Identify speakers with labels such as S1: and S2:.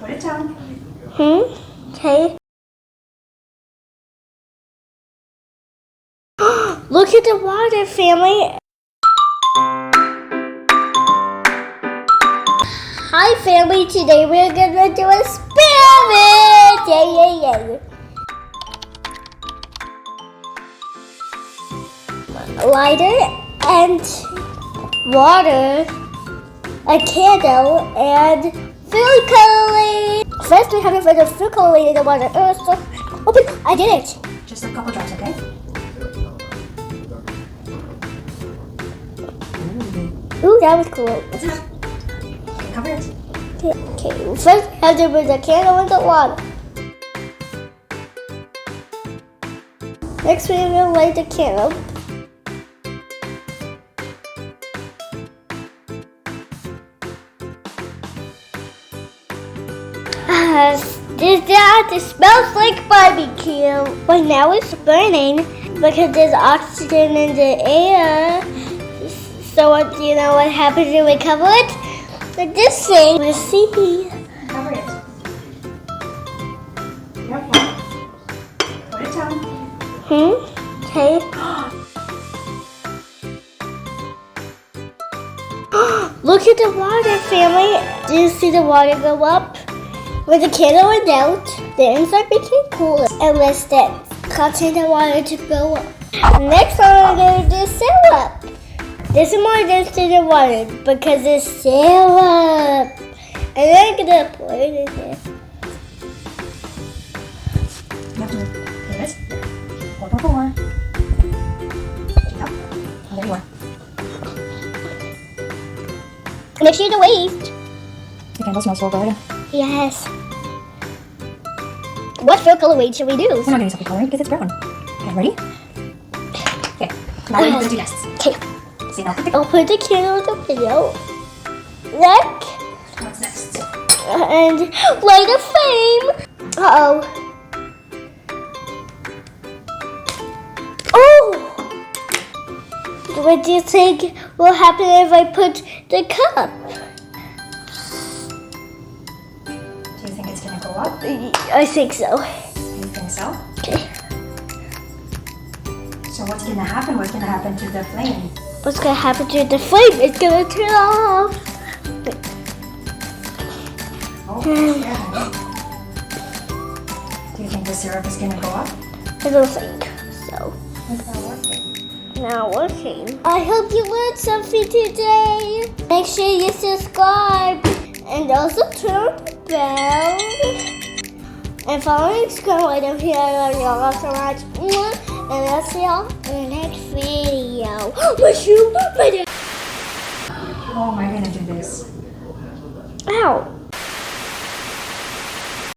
S1: Put it down.
S2: Okay. Look at the water, family. Hi, family. Today we're gonna do an experiment. Yay. Lighter and water, a candle, and food coloring. First, we have to put the food coloring in the water. So open. I did it.
S1: Just a couple drops, okay?
S2: Ooh, that was cool.
S1: That's it. Okay, cover it.
S2: Okay, first we have to put the candle in the water. Next, we will light the candle. It smells like barbecue, but now it's burning because there's oxygen in the air. So you know what happens when we cover it? With this thing, let's see.
S1: Cover it. Yep. Put it down.
S2: Okay. Look at the water, family. Do you see the water go up? When the candle went out, the inside became cooler and less dense, causing the water to go up. Next one, we're going to do syrup. This is more dense than the water because it's syrup. And then I'm going to pour it in here.
S1: You have to do this. Pour. Yep. And then more.
S2: Make sure to waste.
S1: The candle smells so good.
S2: Yes. What food coloring should we do?
S1: We're not going to use food coloring because it's brown. Okay, ready? Okay. Now we're going to do this.
S2: Okay.
S1: See, now
S2: I'll put the candle in the video. Next.
S1: What's next?
S2: And light a flame. Uh-oh. Oh! What do you think will happen if I put the cup?
S1: Do you think it's going to go up?
S2: I think so.
S1: You think so?
S2: Okay.
S1: So what's going to happen? What's going to happen to the flame?
S2: What's going to happen to the flame? It's going to turn off.
S1: Oh, yeah. Do you think the syrup is going to go up?
S2: I don't think so.
S1: It's not working.
S2: Not working. I hope you learned something today. Make sure you subscribe and also turn on the bell. And follow me, subscribe right up here. I love y'all so much. And I'll see y'all in the next video.
S1: Oh, am I going to do this?
S2: Ow.